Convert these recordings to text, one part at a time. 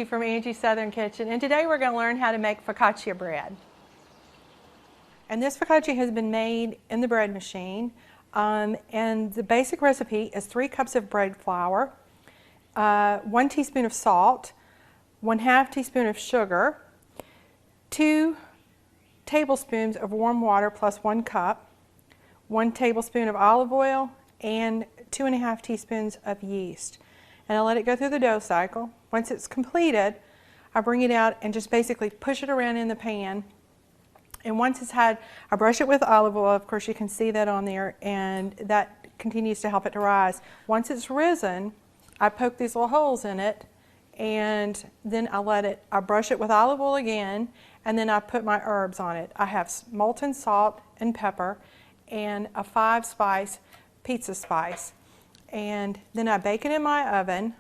Angie from Angie's Southern Kitchen, and today we're going to learn how to make focaccia bread. And this focaccia has been made in the bread machine, and the basic recipe is 3 cups of bread flour, 1 teaspoon of salt, 1/2 teaspoon of sugar, 2 tablespoons of warm water plus 1 cup, 1 tablespoon of olive oil, and 2.5 teaspoons of yeast. And I let it go through the dough cycle. Once it's completed, I bring it out and just basically push it around in the pan. And once it's had, I brush it with olive oil. Of course, you can see that on there, and that continues to help it to rise. Once it's risen, I poke these little holes in it, and then I brush it with olive oil again, and then I put my herbs on it. I have molten salt and pepper and a 5-spice pizza spice. And then I bake it in my oven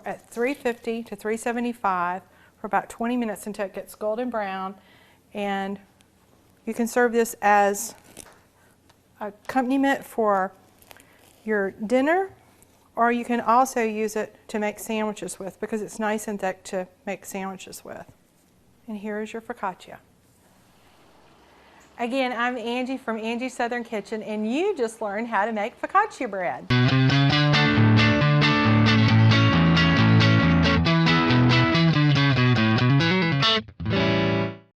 at 350 to 375 for about 20 minutes until it gets golden brown. And you can serve this as accompaniment for your dinner, or you can also use it to make sandwiches with, because it's nice and thick to make sandwiches with. And here is your focaccia. Again, I'm Angie from Angie's Southern Kitchen, and you just learned how to make focaccia bread.